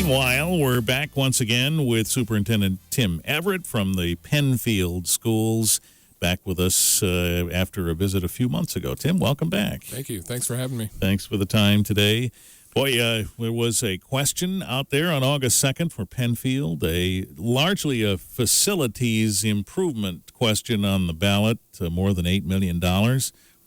Meanwhile, we're back once again with Superintendent Tim Everett from the Pennfield Schools, back with us after a visit a few months ago. Tim, welcome back. Thank you. Thanks for having me. Thanks for the time today. Boy, there was a question out there on August 2nd for Pennfield, largely a facilities improvement question on the ballot, more than $8 million.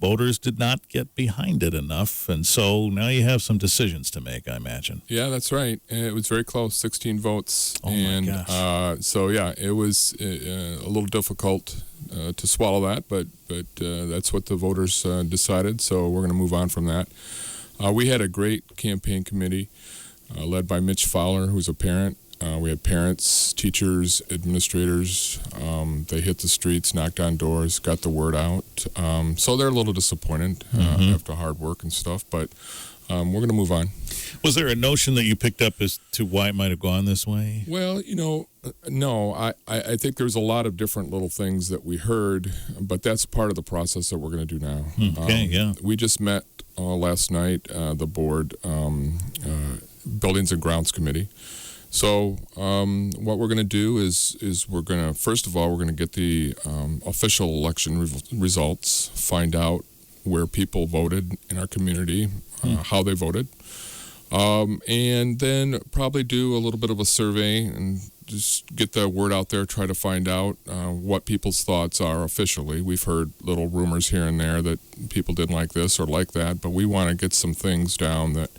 Voters did not get behind it enough, and so now you have some decisions to make, I imagine. Yeah, that's right. It was very close, 16 votes. Oh, my gosh. So, yeah, it was a little difficult to swallow that, but that's what the voters decided, so we're going to move on from that. We had a great campaign committee led by Mitch Fowler, who's a parent. We had parents, teachers, administrators. They hit the streets, knocked on doors, got the word out. So they're a little disappointed after hard work and stuff, but we're going to move on. Was there a notion that you picked up as to why it might have gone this way? Well, no. I think there's a lot of different little things that we heard, but that's part of the process that we're going to do now. Okay, yeah. We just met last night, the board, Buildings and Grounds Committee. So what we're going to do is we're going to, first of all, we're going to get the official election results, find out where people voted in our community, how they voted, and then probably do a little bit of a survey and just get the word out there, try to find out what people's thoughts are officially. We've heard little rumors here and there that people didn't like this or like that, but we want to get some things down that,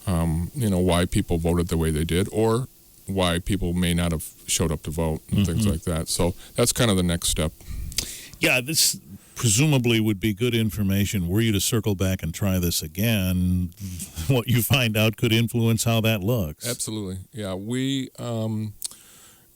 why people voted the way they did, or why people may not have showed up to vote and things like that. So that's kind of the next step. Yeah, this presumably would be good information. Were you to circle back and try this again, what you find out could influence how that looks. Absolutely. Yeah, we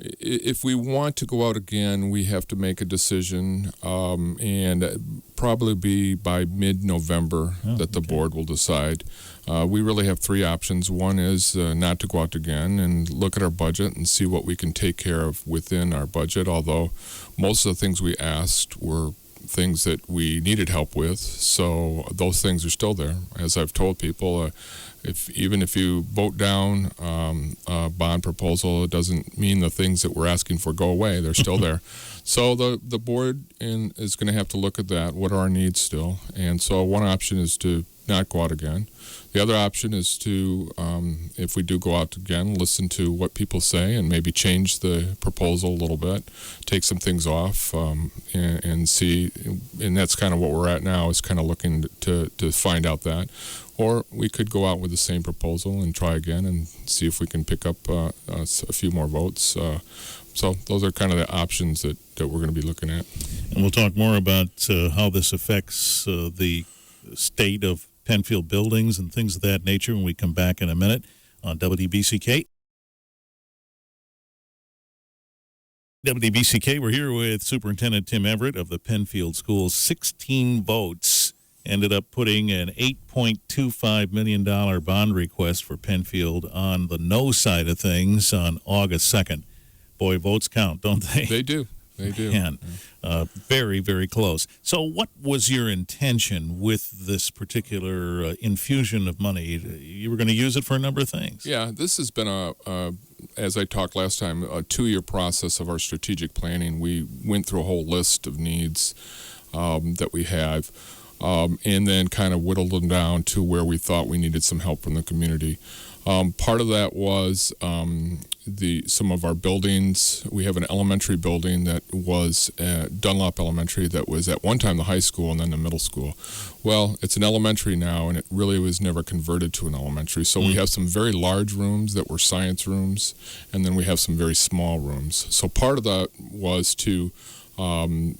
if we want to go out again, we have to make a decision, and probably be by mid-November that the board will decide. We really have three options. One is not to go out again and look at our budget and see what we can take care of within our budget, although most of the things we asked were things that we needed help with, so those things are still there. As I've told people, even if you vote down a bond proposal, it doesn't mean the things that we're asking for go away. They're still there. So the board is going to have to look at that. What are our needs still? And so one option is to not go out again. The other option is to, if we do go out again, listen to what people say and maybe change the proposal a little bit, take some things off, and see. And that's kind of what we're at now, is kind of looking to find out that. Or we could go out with the same proposal and try again and see if we can pick up a few more votes. So those are kind of the options that we're going to be looking at. And we'll talk more about how this affects the state of Pennfield buildings and things of that nature when we come back in a minute on WBCK. WBCK, we're here with Superintendent Tim Everett of the Pennfield Schools. 16 votes ended up putting an $8.25 million bond request for Pennfield on the no side of things on August 2nd. Boy, votes count, don't they? They do. They do. Man, very, very close. So what was your intention with this particular infusion of money? You were going to use it for a number of things. Yeah, this has been as I talked last time, a 2-year process of our strategic planning. We went through a whole list of needs that we have, and then kind of whittled them down to where we thought we needed some help from the community. Part of that was some of our buildings. We have an elementary building that was Dunlop Elementary that was at one time the high school and then the middle school. Well, it's an elementary now, and it really was never converted to an elementary. So we have some very large rooms that were science rooms, and then we have some very small rooms. So part of that was to move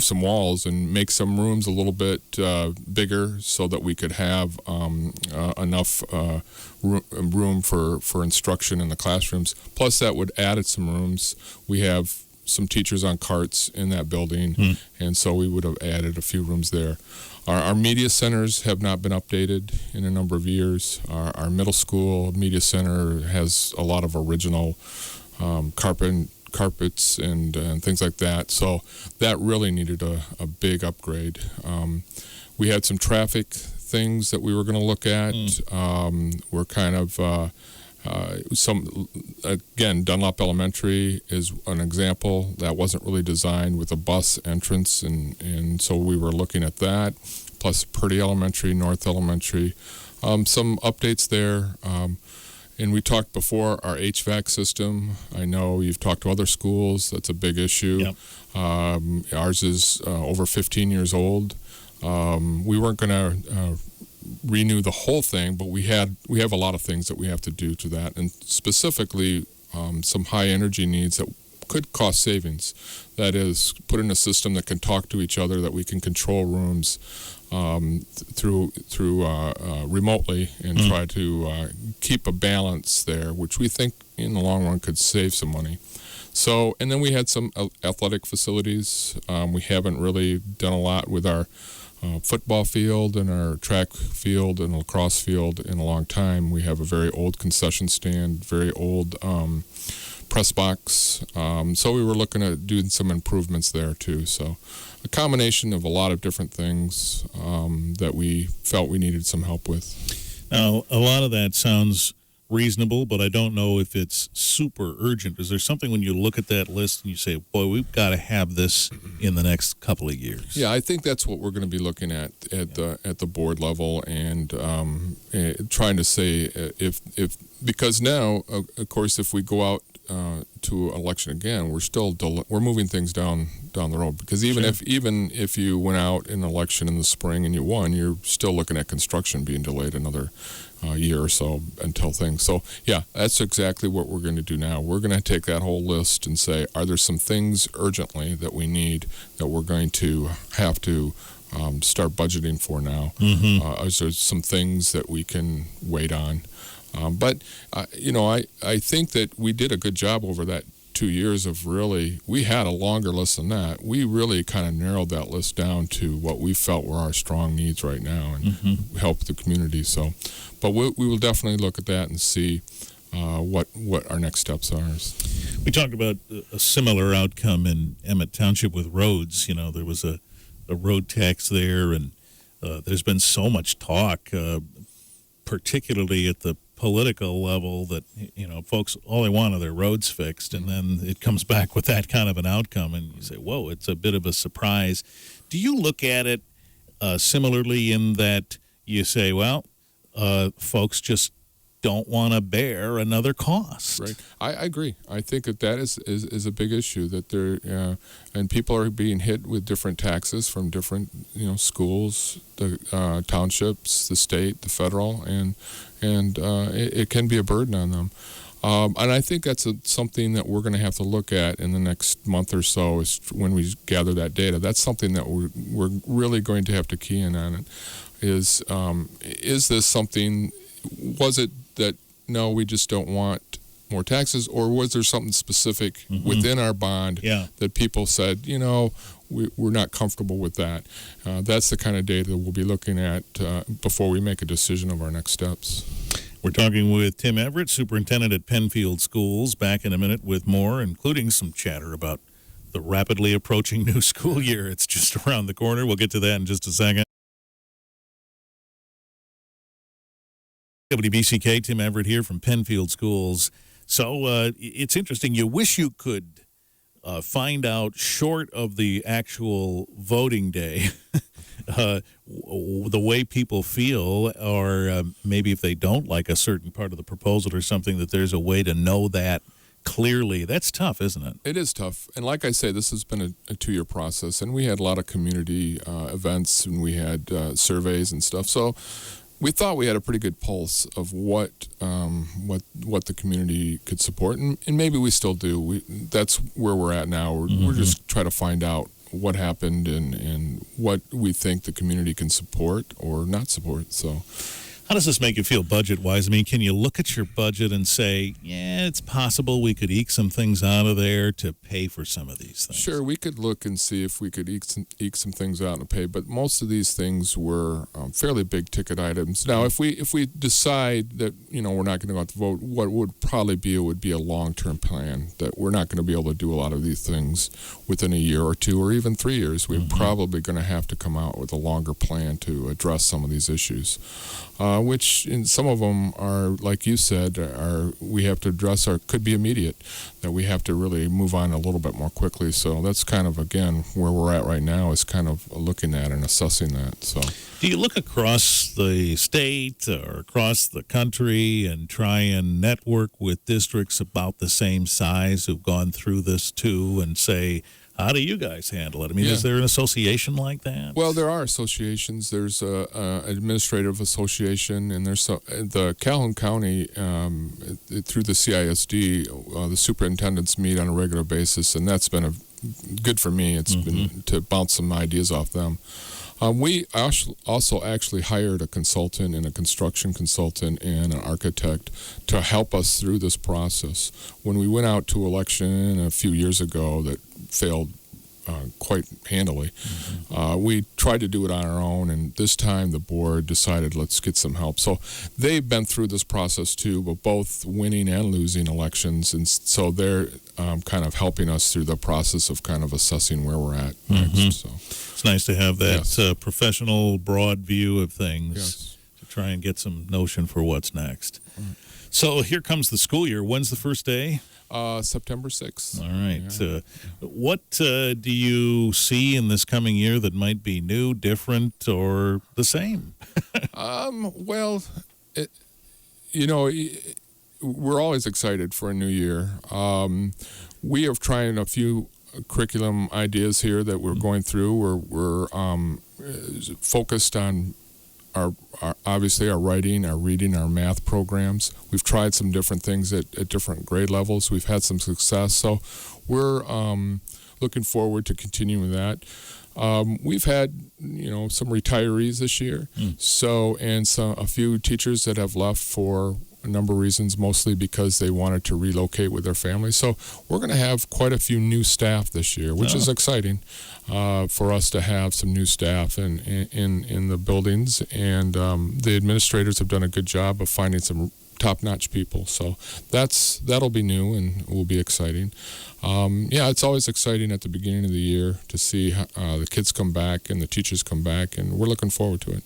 some walls and make some rooms a little bit bigger so that we could have enough room for instruction in the classrooms. Plus, that would add some rooms. We have some teachers on carts in that building, and so we would have added a few rooms there. Our media centers have not been updated in a number of years. Our middle school media center has a lot of original carpets and things like that. So that really needed a big upgrade. We had some traffic things that we were going to look at. We're kind of Dunlop Elementary is an example that wasn't really designed with a bus entrance, and so we were looking at that. Plus Purdy Elementary, North Elementary, some updates there. And we talked before our HVAC system. I know you've talked to other schools. That's a big issue. Yep. Ours is over 15 years old. We weren't going to renew the whole thing, but we have a lot of things that we have to do to that, and specifically some high energy needs that could cost savings. That is, put in a system that can talk to each other, that we can control rooms through remotely, and try to keep a balance there, which we think in the long run could save some money. So, and then we had some athletic facilities. We haven't really done a lot with our football field and our track field and lacrosse field in a long time. We have a very old concession stand, very old press box. So we were looking at doing some improvements there too. So a combination of a lot of different things that we felt we needed some help with. Now, a lot of that sounds reasonable, but I don't know if it's super urgent. Is there something when you look at that list and you say, boy, we've got to have this in the next couple of years? Yeah, I think that's what we're going to be looking at the board level, and trying to say if because now, of course, if we go out to election again, we're moving things down the road, because even if you went out in an election in the spring and you won, you're still looking at construction being delayed another year or so until things. So yeah, that's exactly what we're going to do now. We're going to take that whole list and say, are there some things urgently that we need that we're going to have to start budgeting for now? Is there some things that we can wait on? But I think that we did a good job over that 2 years of we had a longer list than that. We really kind of narrowed that list down to what we felt were our strong needs right now, and help the community. So, but we will definitely look at that and see what our next steps are. We talked about a similar outcome in Emmett Township with roads. There was a road tax there, and there's been so much talk, particularly at the political level, that folks, all they want are their roads fixed, and then it comes back with that kind of an outcome, and you say, whoa, it's a bit of a surprise. Do you look at it similarly in that you say, well, folks just don't want to bear another cost? Right. I agree. I think that is a big issue, that and people are being hit with different taxes from different schools, the townships, the state, the federal, and it can be a burden on them. And I think that's something that we're going to have to look at in the next month or so, is when we gather that data. That's something that we're really going to have to key in on. Is this something? Was it that no, we just don't want more taxes, or was there something specific within our bond that people said, we're not comfortable with that? That's the kind of data that we'll be looking at before we make a decision of our next steps. We're talking with Tim Everett, Superintendent at Pennfield Schools. Back in a minute with more, including some chatter about the rapidly approaching new school year. It's just around the corner. We'll get to that in just a second. WBCK, Tim Everett here from Pennfield Schools. So it's interesting. You wish you could find out, short of the actual voting day, the way people feel, or maybe if they don't like a certain part of the proposal or something, that there's a way to know that clearly. That's tough, isn't it? It is tough. And like I say, this has been a 2-year process, and we had a lot of community events, and we had surveys and stuff. So we thought we had a pretty good pulse of what the community could support, and maybe we still do. That's where we're at now. We're just trying to find out what happened and what we think the community can support or not support. So How does this make you feel budget-wise? I mean, can you look at your budget and say, yeah, it's possible we could eke some things out of there to pay for some of these things? Sure, we could look and see if we could eke some things out and pay, but most of these things were fairly big-ticket items. Now, if we decide that, we're not going to go out to vote, what would probably be, it would be a long-term plan, that we're not going to be able to do a lot of these things within a year or two or even 3 years. We're probably going to have to come out with a longer plan to address some of these issues. Which in some of them are, like you said, we have to address could be immediate, that we have to really move on a little bit more quickly. So that's kind of, again, where we're at right now is kind of looking at and assessing that. So, do you look across the state or across the country and try and network with districts about the same size who've gone through this too and say, how do you guys handle it? I mean, is there an association like that? Well, there are associations. There's an administrative association, and there's the Calhoun County, through the CISD, the superintendents meet on a regular basis, and that's been good for me. It's been to bounce some ideas off them. We also actually hired a consultant and a construction consultant and an architect to help us through this process. When we went out to election a few years ago that failed quite handily, we tried to do it on our own, and this time the board decided let's get some help. So they've been through this process too, but both winning and losing elections, and so they're kind of helping us through the process of kind of assessing where we're at next. So. It's nice to have that professional, broad view of things to try and get some notion for what's next. So here comes the school year. When's the first day? September 6th. All right. Yeah. What do you see in this coming year that might be new, different, or the same? Well, we're always excited for a new year. We are trying a few curriculum ideas here that we're going through. We're focused on our obviously our writing, our reading, our math programs. We've tried some different things at different grade levels. We've had some success, so we're looking forward to continuing that. We've had some retirees this year, and a few teachers that have left for a number of reasons, mostly because they wanted to relocate with their families. So we're going to have quite a few new staff this year, which is exciting for us to have some new staff in the buildings. And the administrators have done a good job of finding some top-notch people. So that'll be new and will be exciting. It's always exciting at the beginning of the year to see the kids come back and the teachers come back, and we're looking forward to it.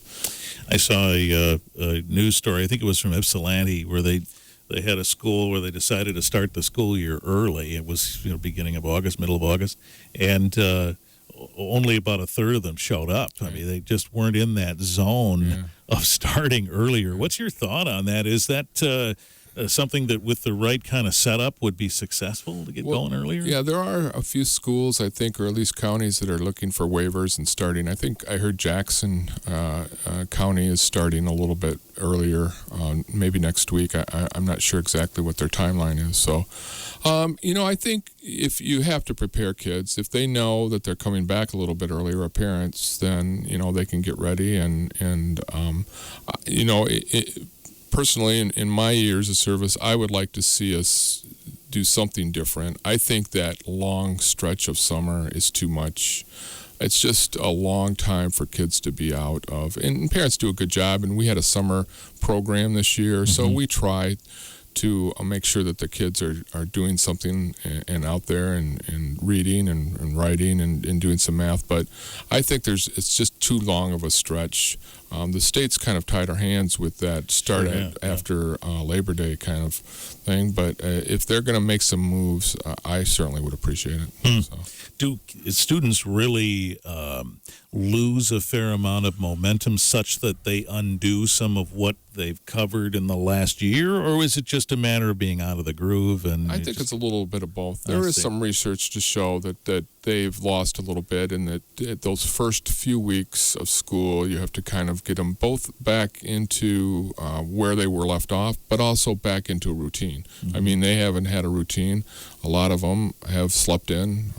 I saw a news story, I think it was from Ypsilanti, where they had a school where they decided to start the school year early. It was beginning of August, middle of August, and only about a third of them showed up. I mean, they just weren't in that zone of starting earlier. What's your thought on that? Is that something that with the right kind of setup would be successful to get going earlier? Yeah, there are a few schools, I think, or at least counties that are looking for waivers and starting. I think I heard Jackson County is starting a little bit earlier, maybe next week. I'm not sure exactly what their timeline is. So, I think if you have to prepare kids, if they know that they're coming back a little bit earlier, parents, then, they can get ready personally, in my years of service, I would like to see us do something different. I think that long stretch of summer is too much. It's just a long time for kids to be out of. And parents do a good job, and we had a summer program this year, so we tried to make sure that the kids are doing something and out there and reading and writing and doing some math. But I think it's just too long of a stretch. The state's kind of tied our hands with that start after Labor Day kind of thing. But if they're going to make some moves, I certainly would appreciate it. So. Do students really lose a fair amount of momentum such that they undo some of what they've covered in the last year, or is it just a matter of being out of the groove? And I think it's a little bit of both. There is some research to show that they've lost a little bit, and that those first few weeks of school, you have to kind of get them both back into where they were left off, but also back into a routine. I mean, they haven't had a routine. A lot of them have slept in,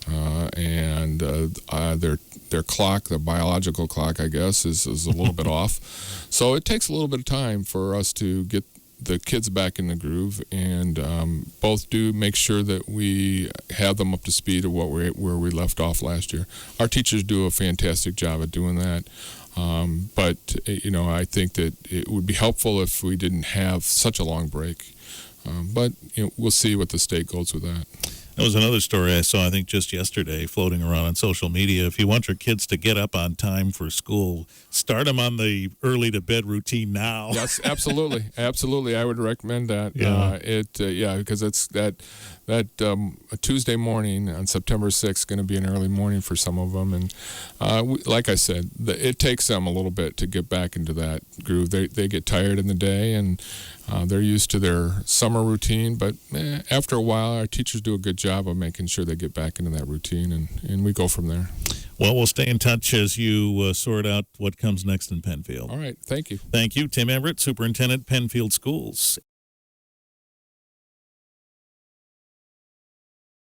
and their clock, the biological clock, I guess, is a little bit off. So it takes a little bit of time for us to get the kids back in the groove, and both do make sure that we have them up to speed of where we left off last year. Our teachers do a fantastic job at doing that. But I think that it would be helpful if we didn't have such a long break. But we'll see what the state goes with that. That was another story I saw, I think, just yesterday, floating around on social media. If you want your kids to get up on time for school, start them on the early-to-bed routine now. Yes, absolutely. Absolutely. I would recommend that. Yeah. Because it's that a Tuesday morning on September 6th going to be an early morning for some of them. And like I said, it takes them a little bit to get back into that groove. They get tired in the day, and they're used to their summer routine. But after a while, our teachers do a good job of making sure they get back into that routine, and we go from there. Well, we'll stay in touch as you sort out what comes next in Pennfield. All right. Thank you. Thank you, Tim Everett, Superintendent, Pennfield Schools.